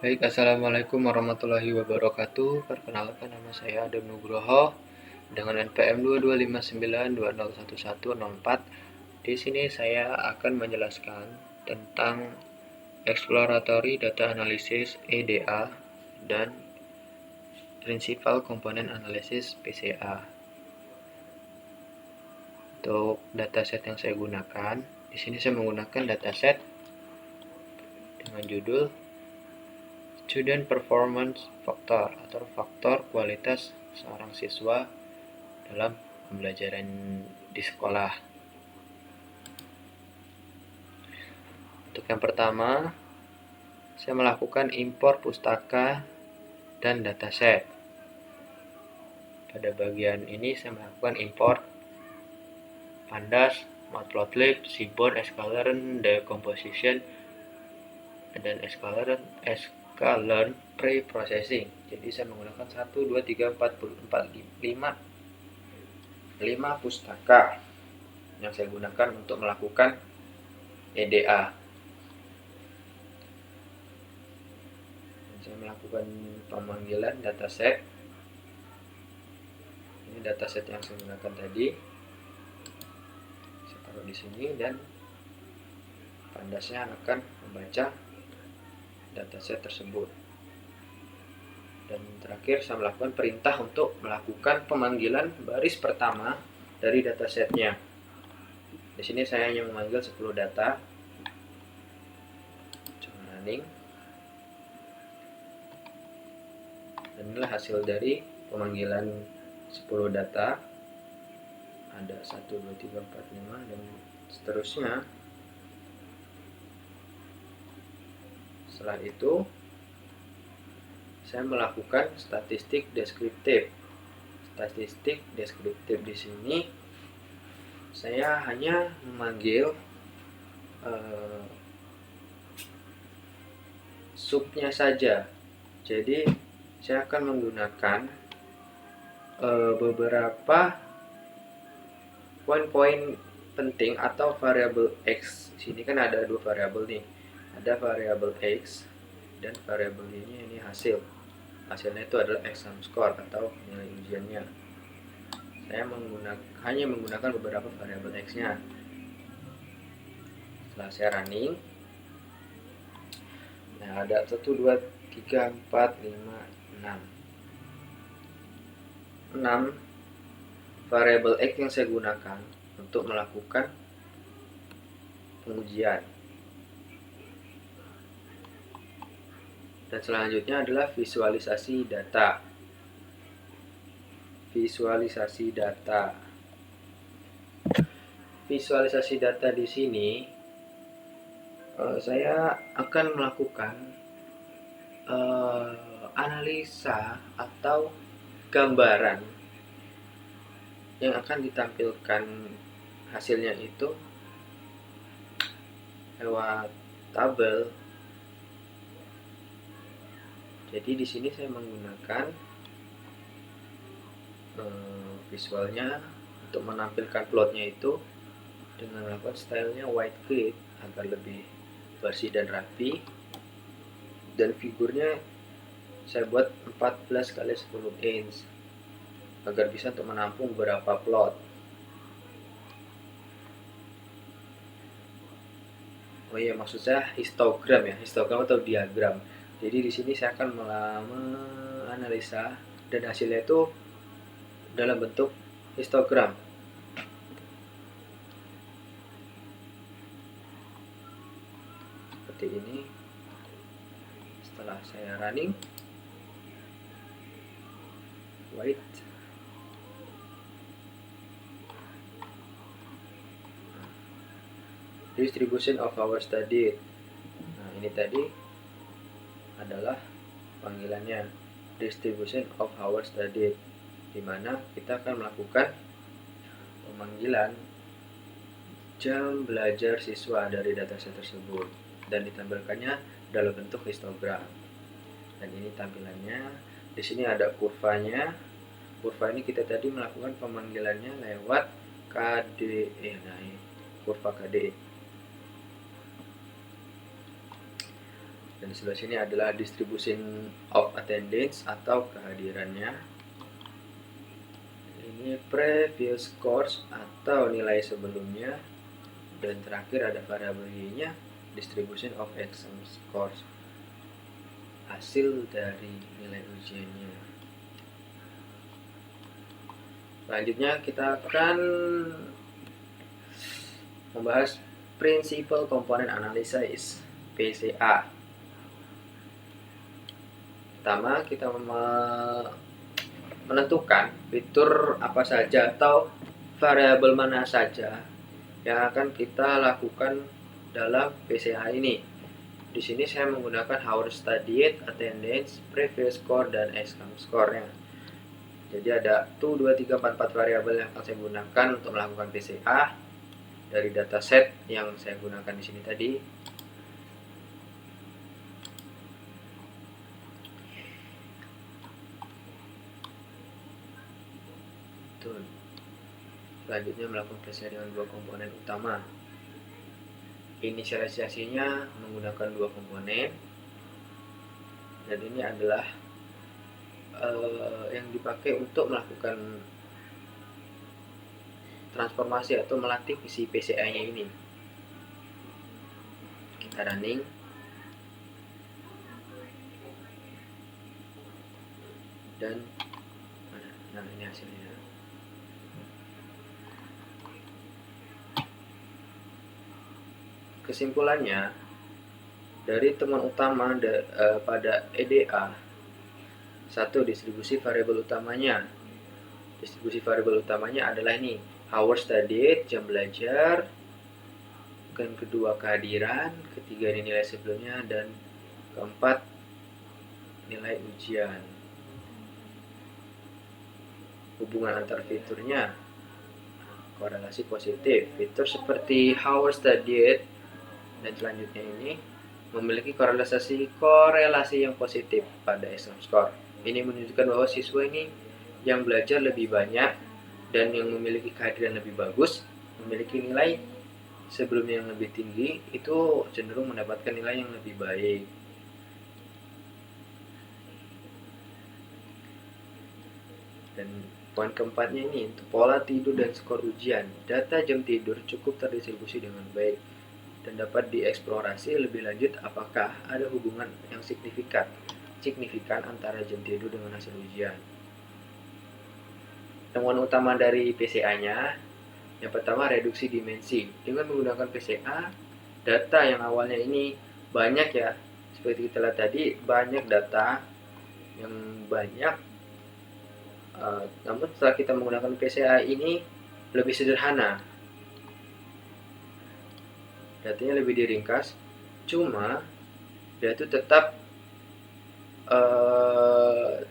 Baik, Assalamualaikum warahmatullahi wabarakatuh. Perkenalkan, nama saya Adam Nugroho dengan NPM 2259201104. Di sini saya akan menjelaskan tentang Exploratory Data Analysis (EDA) dan Principal Component Analysis (PCA). Untuk dataset yang saya gunakan, di sini saya menggunakan dataset dengan judul Student Performance Factor atau faktor kualitas seorang siswa dalam pembelajaran di sekolah. Untuk yang pertama, saya melakukan impor pustaka dan dataset. Pada bagian ini saya melakukan import Pandas, Matplotlib, Seaborn, Sklearn, Decomposition, dan Sklearn Pre-Processing. Jadi saya menggunakan 1, 2, 3, 4, 5 pustaka yang saya gunakan untuk melakukan EDA. Saya melakukan pemanggilan dataset. Ini dataset yang saya gunakan tadi. Saya taruh di sini dan Pandasnya akan membaca dataset tersebut. Dan terakhir saya melakukan perintah untuk melakukan pemanggilan baris pertama dari datasetnya. Di sini saya hanya memanggil 10 data. Coba running. Dan inilah hasil dari pemanggilan 10 data. Ada 1, 2, 3, 4, 5 dan seterusnya. Setelah itu saya melakukan statistik deskriptif. Statistik deskriptif di sini saya hanya memanggil subnya saja. Jadi saya akan menggunakan beberapa poin-poin penting atau variabel X. Di sini kan ada dua variabel nih. Ada variabel X dan variabel ini hasil. Hasilnya itu adalah exam score atau nilai ujiannya. Saya hanya menggunakan beberapa variabel X-nya. Setelah saya running, nah ada 1, 2, 3, 4, 5, 6 variabel X yang saya gunakan untuk melakukan pengujian. Dan selanjutnya adalah visualisasi data. Visualisasi data. Visualisasi data di sini saya akan melakukan analisa atau gambaran yang akan ditampilkan hasilnya itu lewat tabel. Jadi di sini saya menggunakan visualnya untuk menampilkan plotnya itu dengan melakukan stylenya white grid agar lebih bersih dan rapi. Dan figurnya saya buat 14 x 10 inch agar bisa untuk menampung beberapa plot. Oh iya, maksud saya histogram ya, histogram atau diagram. Jadi di sini saya akan menganalisa dan hasilnya itu dalam bentuk histogram. Seperti ini. Setelah saya running, wait. Distribution of our study. Nah, ini tadi adalah panggilannya, distribution of our study, di mana kita akan melakukan pemanggilan jam belajar siswa dari dataset tersebut dan ditampilkannya dalam bentuk histogram. Dan ini tampilannya. Di sini ada kurvanya. Kurva ini kita tadi melakukan pemanggilannya lewat KDE. Nah, ini kurva KDE. Dan di sebelah sini adalah distribution of attendance atau kehadirannya. Ini previous course atau nilai sebelumnya. Dan terakhir ada variabel y-nya, distribution of exam scores, hasil dari nilai ujiannya. Selanjutnya kita akan membahas Principal Component Analysis (PCA). Pertama, kita menentukan fitur apa saja atau variabel mana saja yang akan kita lakukan dalam PCA ini. Di sini saya menggunakan hours studied, attendance, previous score, dan exam score-nya. Jadi ada 2, 3, 4 variabel yang akan saya gunakan untuk melakukan PCA dari dataset yang saya gunakan di sini tadi. Selanjutnya melakukan PCA dengan 2 komponen utama. Inisialisasinya menggunakan 2 komponen, dan ini adalah yang dipakai untuk melakukan transformasi atau melatih si PCA-nya ini. Kita running. Dan nah ini hasilnya. Kesimpulannya, dari temuan utama pada EDA, 1. Distribusi variabel utamanya. Distribusi variabel utamanya adalah ini, hours studied, jam belajar, dan kedua kehadiran, ketiga ini nilai sebelumnya, dan keempat nilai ujian. Hubungan antar fiturnya, korelasi positif. Fitur seperti hours studied dan selanjutnya ini memiliki korelasi yang positif pada exam score. Ini menunjukkan bahwa siswa ini yang belajar lebih banyak dan yang memiliki kehadiran lebih bagus, memiliki nilai sebelumnya yang lebih tinggi, itu cenderung mendapatkan nilai yang lebih baik. Dan poin keempatnya ini, untuk pola tidur dan skor ujian. Data jam tidur cukup terdistribusi dengan baik dan dapat dieksplorasi lebih lanjut apakah ada hubungan yang signifikan antara jam tidur dengan hasil ujian. Temuan utama dari PCA-nya, yang pertama reduksi dimensi. Dengan menggunakan PCA, data yang awalnya ini banyak ya, seperti kita lihat tadi, banyak data yang banyak, namun setelah kita menggunakan PCA ini lebih sederhana, datanya lebih diringkas, cuma dia itu tetap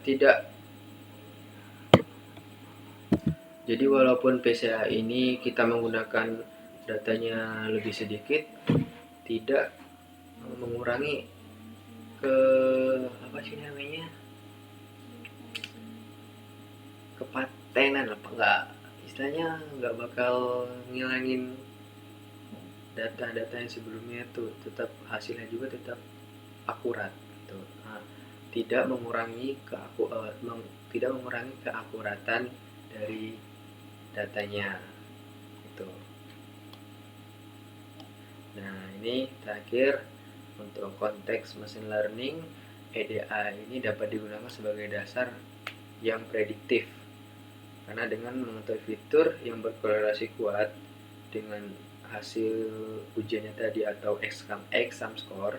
tidak. Jadi walaupun PCA ini kita menggunakan datanya lebih sedikit, tidak mengurangi kepatenan, istilahnya nggak bakal ngilangin data-data yang sebelumnya itu, tetap hasilnya juga tetap akurat gitu. Tidak mengurangi keakuratan dari datanya itu. Nah, ini terakhir untuk konteks machine learning, EDA ini dapat digunakan sebagai dasar yang prediktif, karena dengan mengetahui fitur yang berkorelasi kuat dengan hasil ujiannya tadi atau exam score,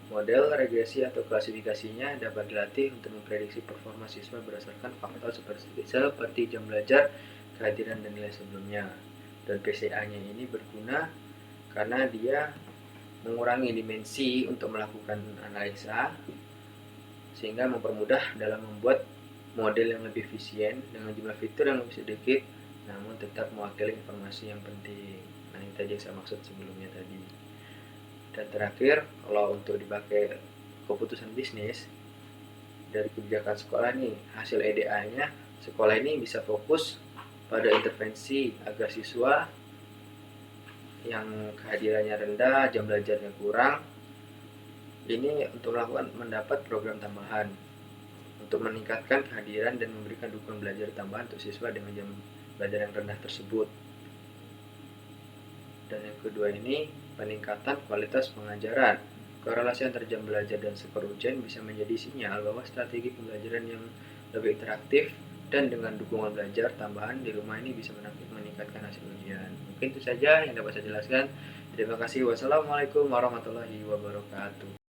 model regresi atau klasifikasinya dapat dilatih untuk memprediksi performa siswa berdasarkan faktor seperti jam belajar, kehadiran, dan nilai sebelumnya. Dan PCA-nya ini berguna karena dia mengurangi dimensi untuk melakukan analisa, sehingga mempermudah dalam membuat model yang lebih efisien dengan jumlah fitur yang lebih sedikit, namun tetap mewakili informasi yang penting. Nah, ini tadi yang saya maksud sebelumnya tadi. Dan terakhir, kalau untuk dipakai keputusan bisnis dari kebijakan sekolah nih, hasil EDA-nya, sekolah ini bisa fokus pada intervensi agar siswa yang kehadirannya rendah, jam belajarnya kurang, Ini untuk mendapat program tambahan untuk meningkatkan kehadiran dan memberikan dukungan belajar tambahan untuk siswa dengan jam belajar yang rendah tersebut. Dan yang kedua ini peningkatan kualitas pengajaran. Korelasi antara jam belajar dan skor ujian bisa menjadi sinyal bahwa strategi pembelajaran yang lebih interaktif dan dengan dukungan belajar tambahan di rumah ini bisa meningkatkan hasil ujian. Mungkin itu saja yang dapat saya jelaskan. Terima kasih. Wassalamualaikum warahmatullahi wabarakatuh.